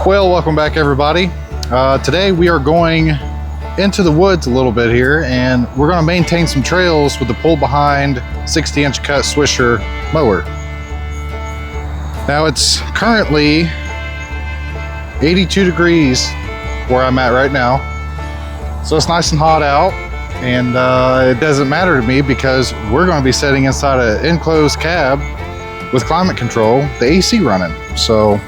Well, welcome back everybody. Today we are going into the woods a little bit here, and we're going to maintain some trails with the pull behind 60-inch cut Swisher mower. Now it's currently 82 degrees where I'm at right now, so it's nice and hot out, and it doesn't matter to me because we're going to be sitting inside an enclosed cab with climate control, the AC running. So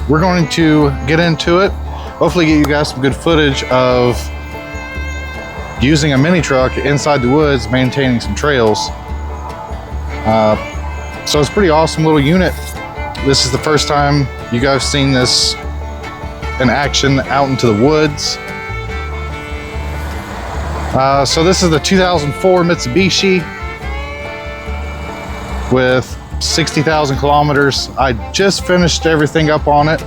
we're going to get into it, hopefully get you guys some good footage of using a mini truck inside the woods, maintaining some trails. So it's a pretty awesome little unit. This is the first time you guys seen this in action out into the woods. So this is the 2004 Mitsubishi with 60,000 kilometers. I just finished everything up on it.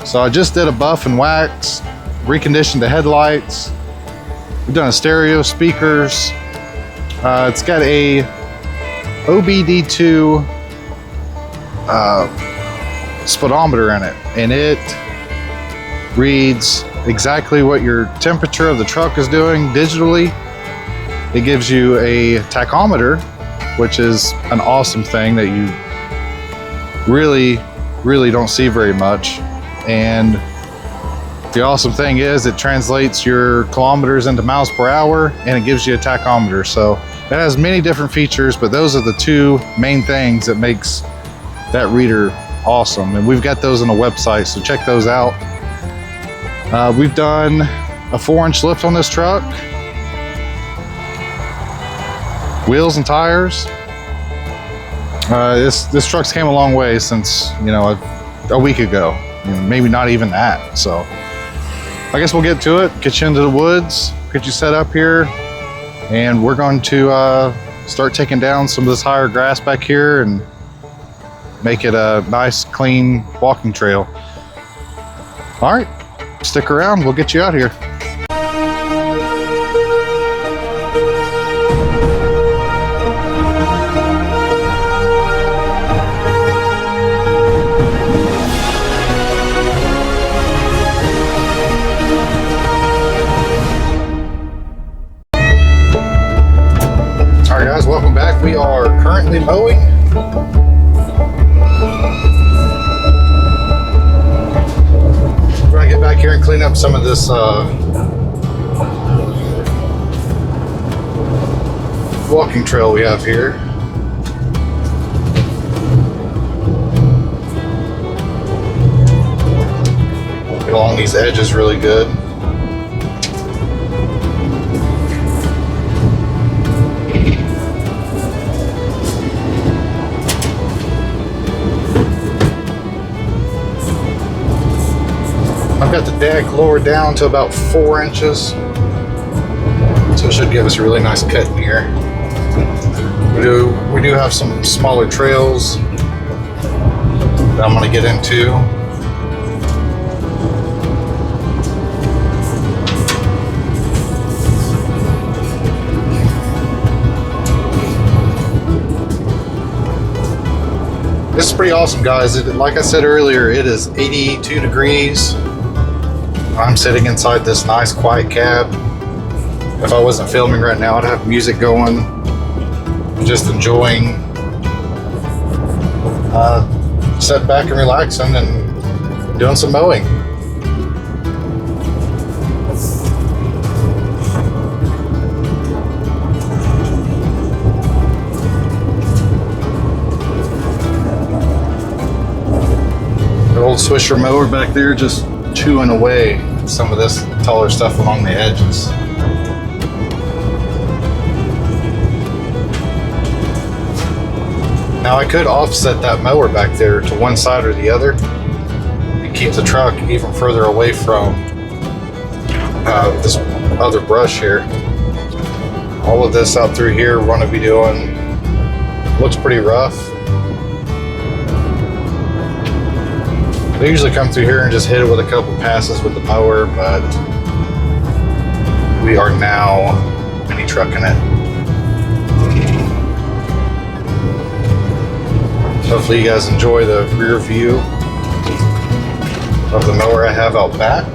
So I just did a buff and wax, reconditioned the headlights. We've done a stereo, speakers. It's got a OBD2 speedometer in it, and it reads exactly what your temperature of the truck is doing digitally. It gives you a tachometer, which is an awesome thing that you really don't see very much. And the awesome thing is it translates your kilometers into miles per hour, and it gives you a tachometer. So it has many different features, but those are the two main things that makes that reader awesome. And we've got those on the website, so check those out. We've done a 4-inch lift on this truck. Wheels and tires. This truck's came a long way since, a week ago, maybe not even that. So I guess we'll get to it, get you into the woods, get you set up here, and we're going to start taking down some of this higher grass back here and make it a nice, clean walking trail. All right, stick around, we'll get you out here. Welcome back. We are currently mowing. We're gonna get back here and clean up some of this walking trail we have here. Get along these edges really good. I've got the deck lowered down to about 4 inches, so it should give us a really nice cut in here. We do have some smaller trails that I'm going to get into. This is pretty awesome, guys. Like I said earlier, it is 82 degrees. I'm sitting inside this nice quiet cab. If I wasn't filming right now, I'd have music going, just enjoying sitting back and relaxing and doing some mowing. The old Swisher mower back there just chewing away some of this taller stuff along the edges. Now I could offset that mower back there to one side or the other and keep the truck even further away from this other brush here. All of this out through here we're going to be doing looks pretty rough. They usually come through here and just hit it with a couple passes with the mower, but we are now mini trucking it. Hopefully you guys enjoy the rear view. of the mower I have out back.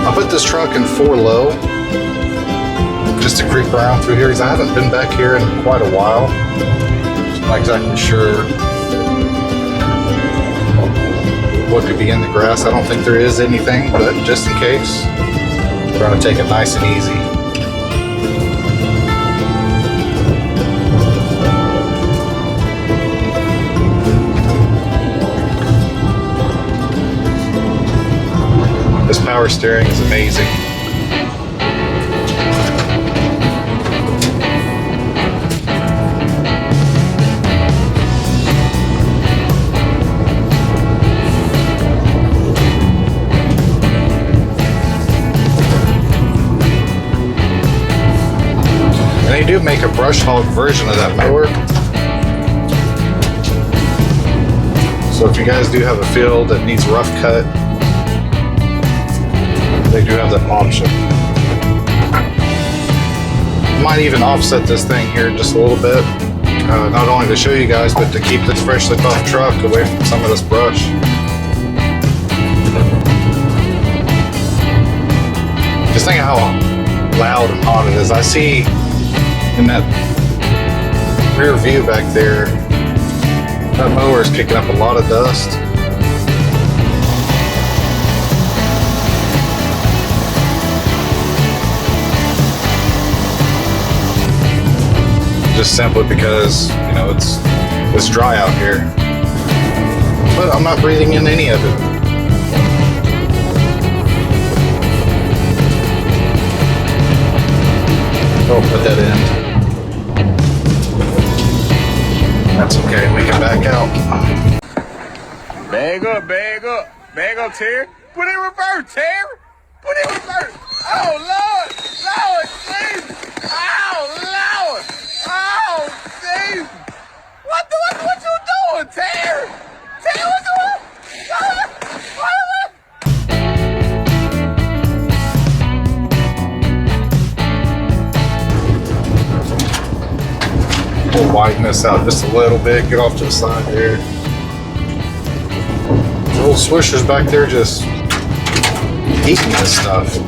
I put this truck in 4 low just to creep around through here because I haven't been back here in quite a while. So I'm not exactly sure what could be in the grass. I don't think there is anything, but just in case, we're going to take it nice and easy. This power steering is amazing. And they do make a brush hog version of that mower. So if you guys do have a field that needs rough cut, they do have that option. Might even offset this thing here just a little bit, not only to show you guys, but to keep this freshly buffed truck away from some of this brush. Just think how loud and hot it is. I see in that rear view back there, that mower is kicking up a lot of dust. Just simply because, you know, it's dry out here. But I'm not breathing in any of it. Oh, put that in. That's okay, we can back out. Bag up, bag up. Bag up, Terry. Put it in reverse, Terry. Put it in reverse. Oh, Lord. Lord, Jesus. Oh, Lord. Oh, Jesus. What you doing, Terry? Terry, what you doing? We'll widen this out just a little bit, get off to the side there. The old Swisher's back there just eating this stuff.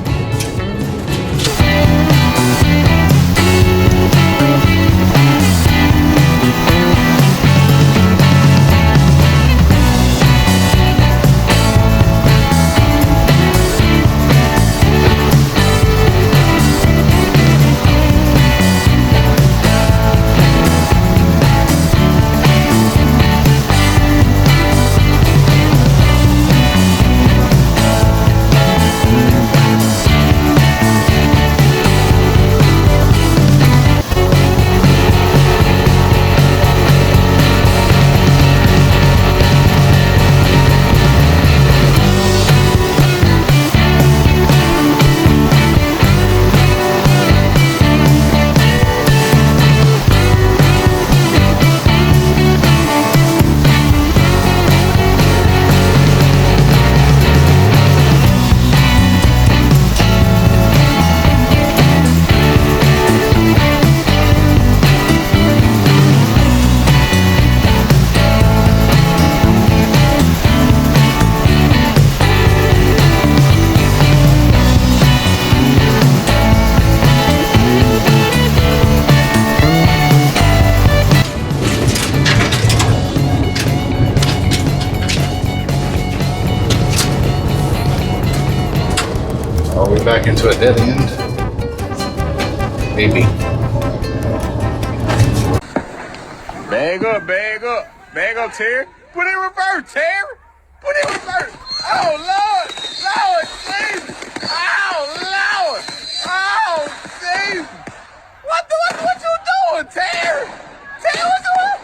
Are we back into a dead end? Maybe. Bag up, bag up. Bag up, Terry. Put it in reverse, Terry. Put it in reverse. Oh, Lord. Lord, Jesus. Oh, Lord. Oh, Jesus. What you doing, Terry? Terry, what you doing?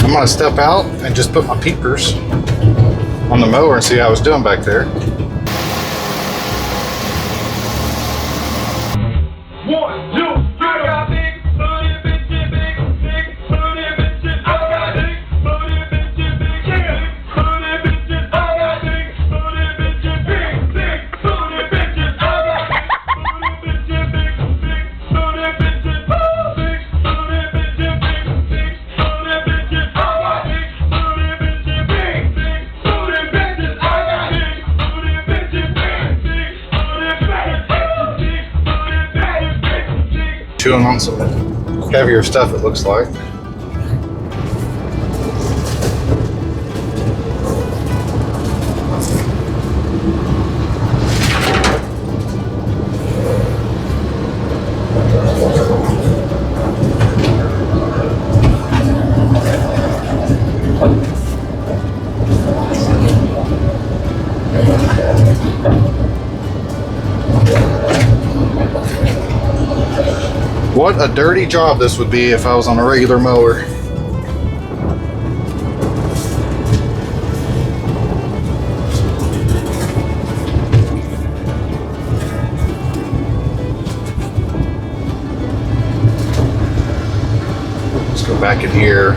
I'm gonna step out and just put my peepers on the mower and see how it's doing back there. Chewing on some heavier stuff, it looks like. What a dirty job this would be if I was on a regular mower. Let's go back in here,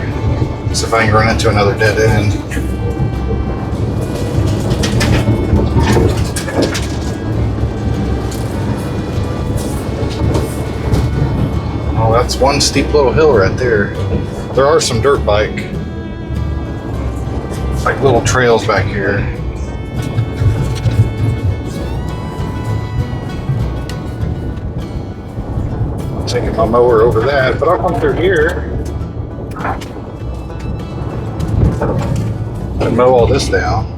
see if I can run into another dead end. Oh, that's one steep little hill right there. There are some dirt bike, like little trails back here. I'm taking my mower over that, but I'll come through here and mow all this down.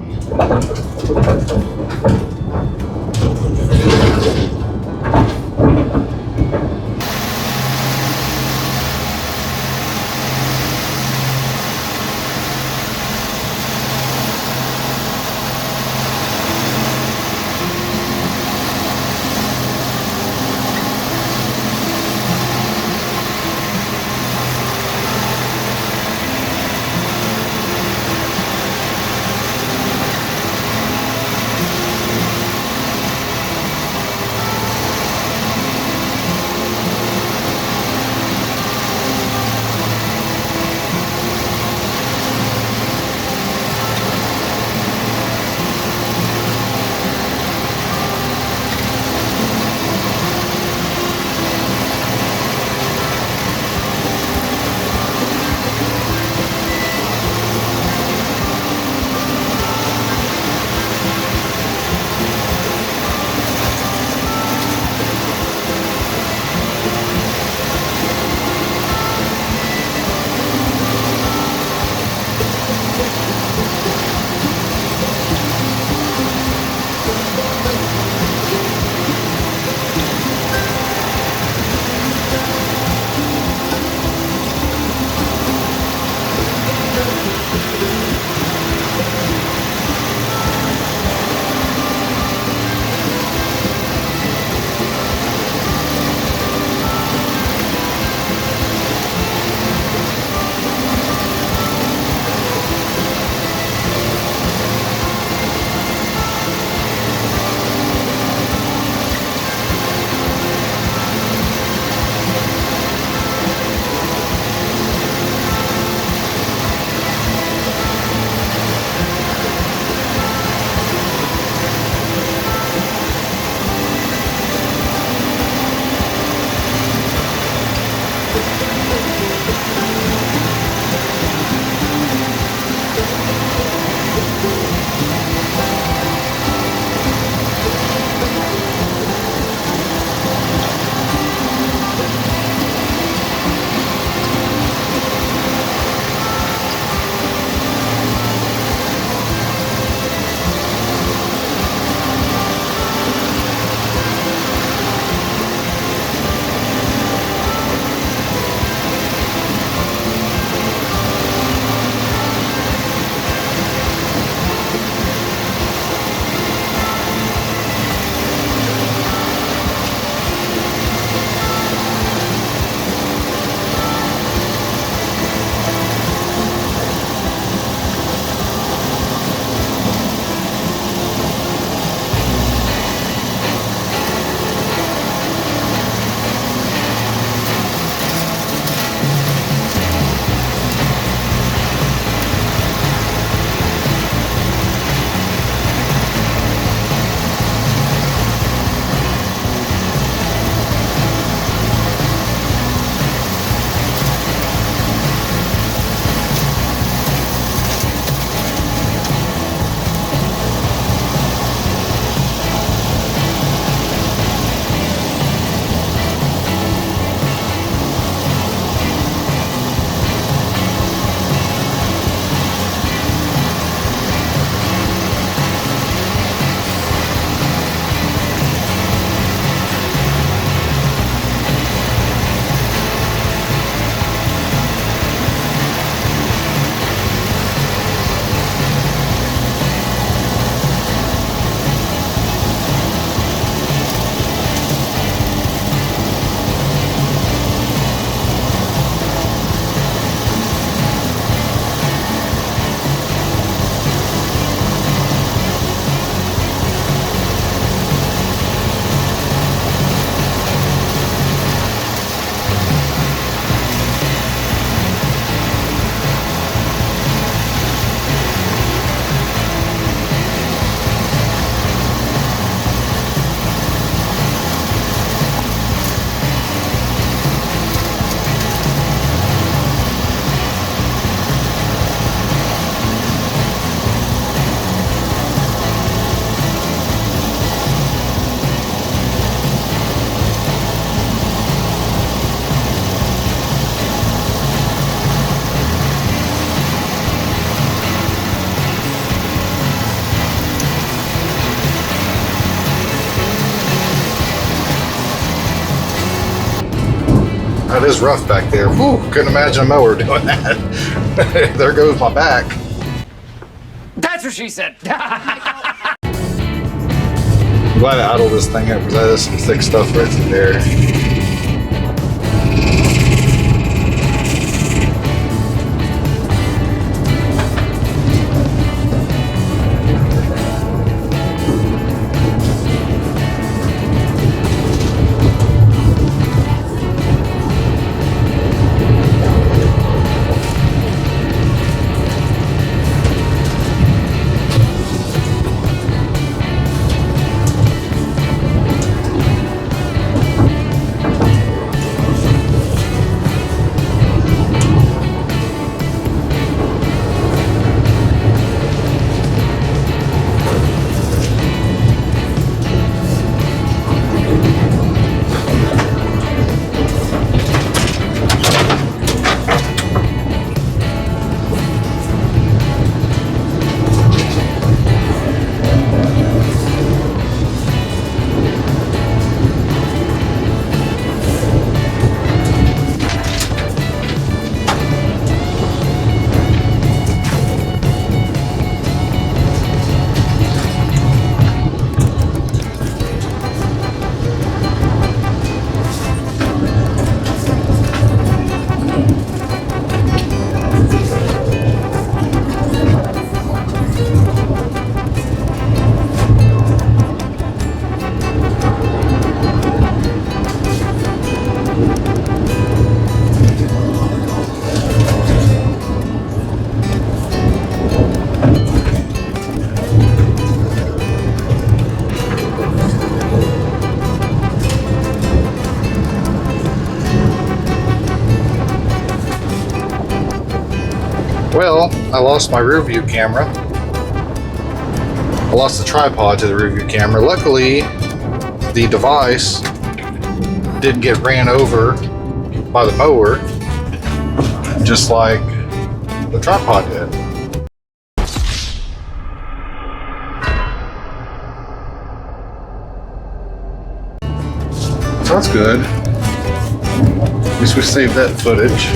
That is rough back there. Whew, couldn't imagine a mower doing that. There goes my back. That's what she said. I'm glad I idled this thing up because that is some thick stuff right through there. Well, I lost my rear view camera. I lost the tripod to the rear view camera. Luckily, the device didn't get ran over by the mower, just like the tripod did. So that's good. At least we saved that footage.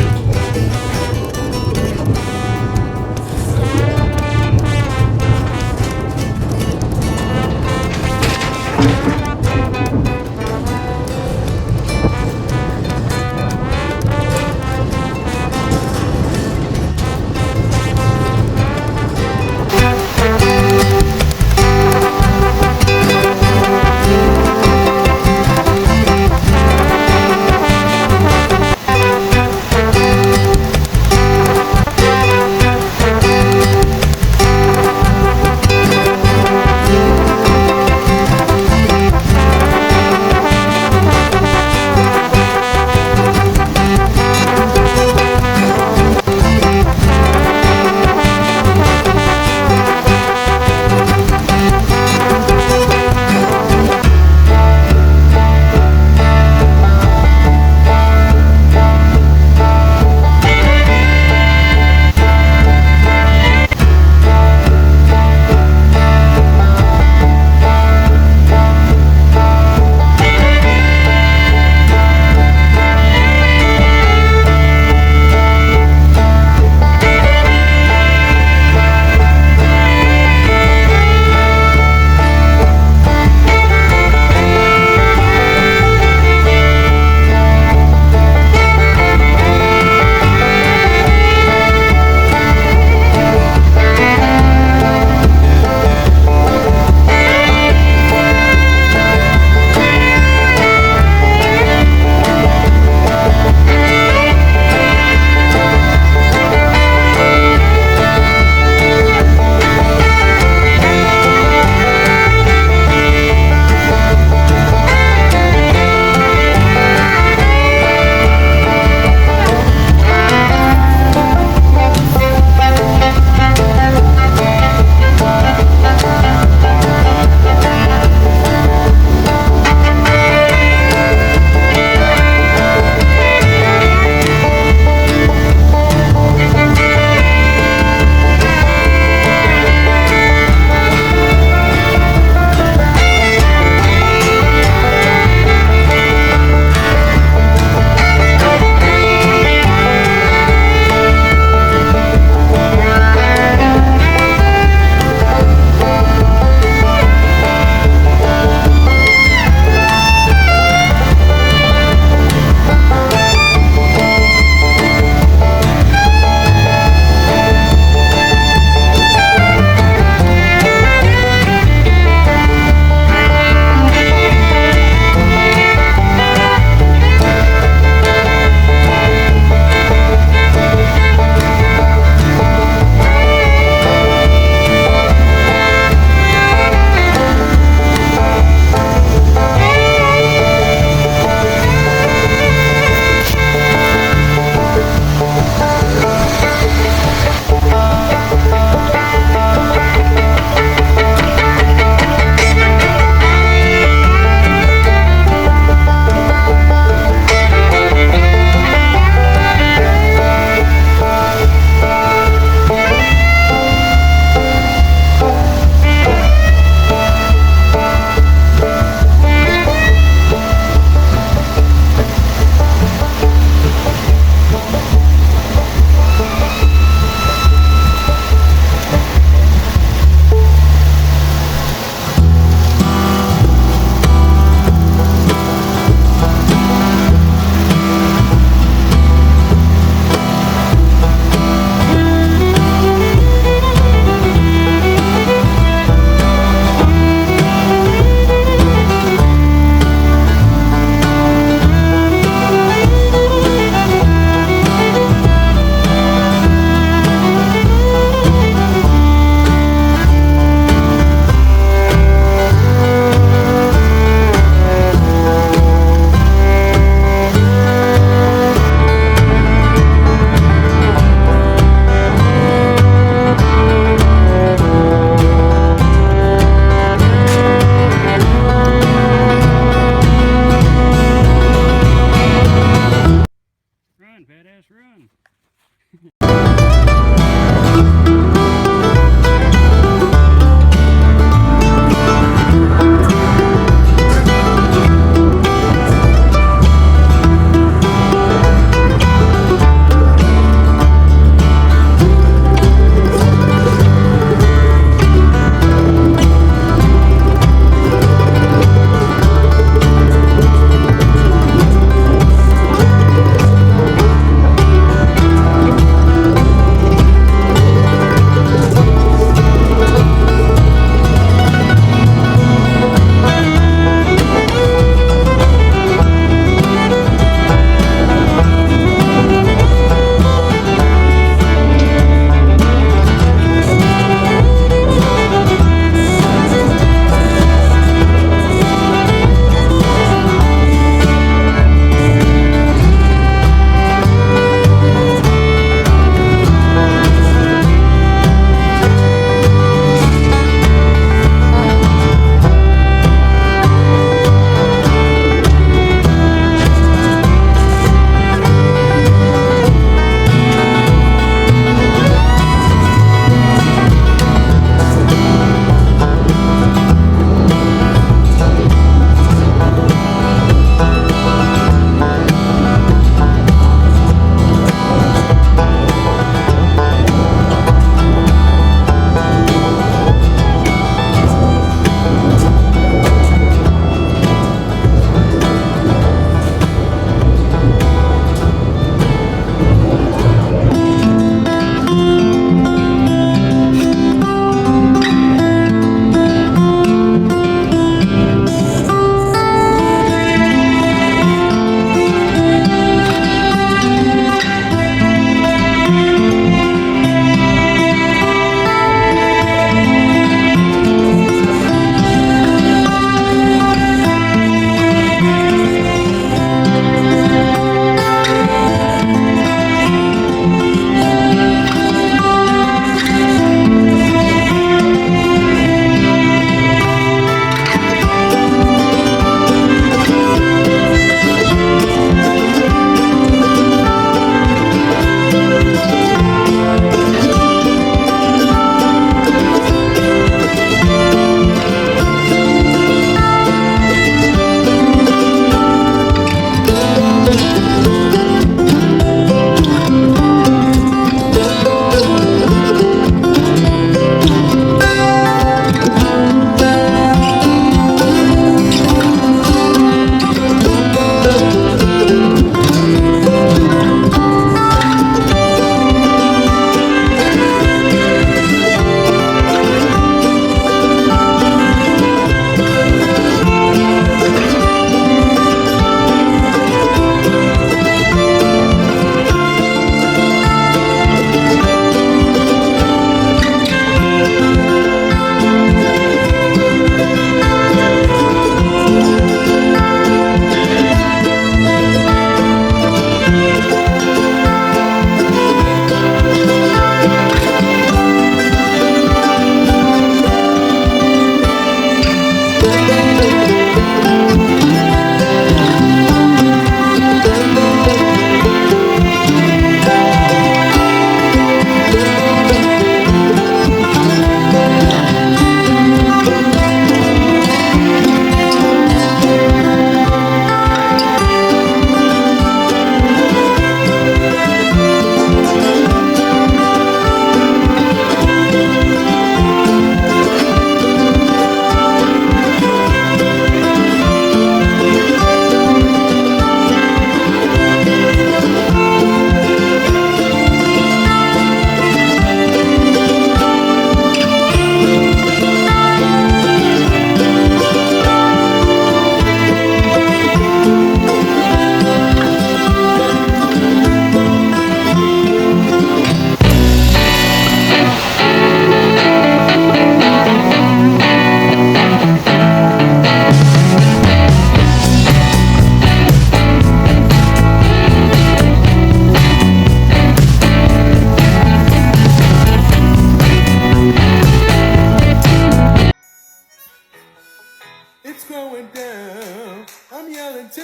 All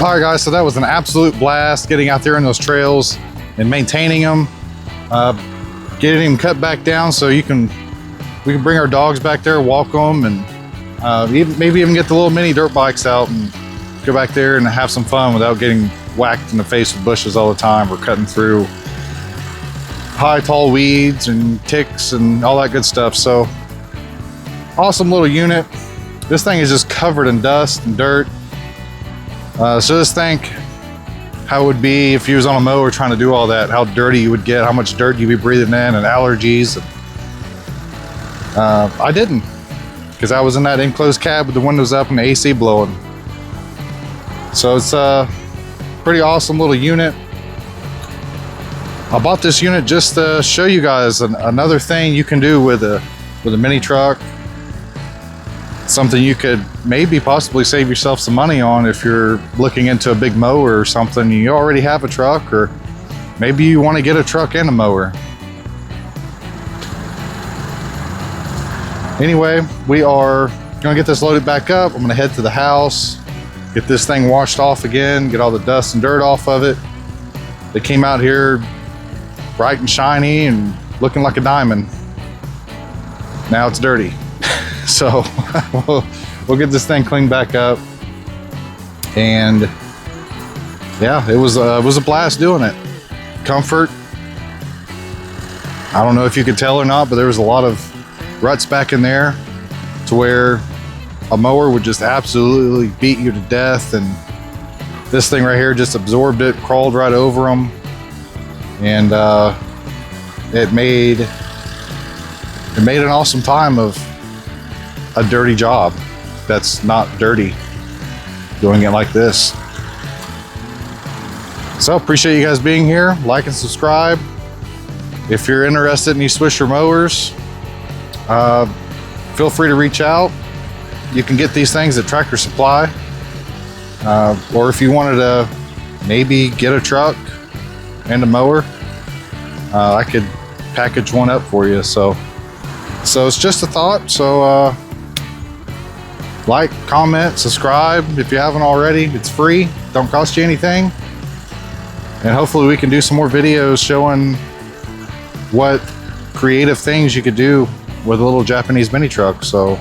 right, guys, so that was an absolute blast getting out there in those trails and maintaining them, getting them cut back down so we can bring our dogs back there, walk them, and maybe even get the little mini dirt bikes out and go back there and have some fun without getting whacked in the face with bushes all the time or cutting through high, tall weeds and ticks and all that good stuff. So awesome little unit. This thing is just covered in dust and dirt. So just think how it would be if you was on a mower trying to do all that, how dirty you would get, how much dirt you'd be breathing in, and allergies. I didn't, because I was in that enclosed cab with the windows up and the AC blowing. So it's a pretty awesome little unit. I bought this unit just to show you guys another thing you can do with a mini truck. Something you could maybe possibly save yourself some money on if you're looking into a big mower or something. You already have a truck, or maybe you want to get a truck and a mower. Anyway, we are gonna get this loaded back up. I'm gonna head to the house, get this thing washed off again, get all the dust and dirt off of it. It came out here bright and shiny and looking like a diamond. Now it's dirty. So we'll get this thing cleaned back up, and yeah, it was a blast doing it. Comfort. I don't know if you could tell or not, but there was a lot of ruts back in there to where a mower would just absolutely beat you to death, and this thing right here just absorbed it, crawled right over them, and it made an awesome time of a dirty job that's not dirty, doing it like this. So appreciate you guys being here. Like and subscribe. If you're interested in these Swisher mowers, feel free to reach out. You can get these things at Tractor Supply, or if you wanted to maybe get a truck and a mower, I could package one up for you. So it's just a thought. So like, comment, subscribe if you haven't already. It's free, don't cost you anything. And hopefully we can do some more videos showing what creative things you could do with a little Japanese mini truck. So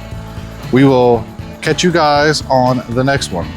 we will catch you guys on the next one.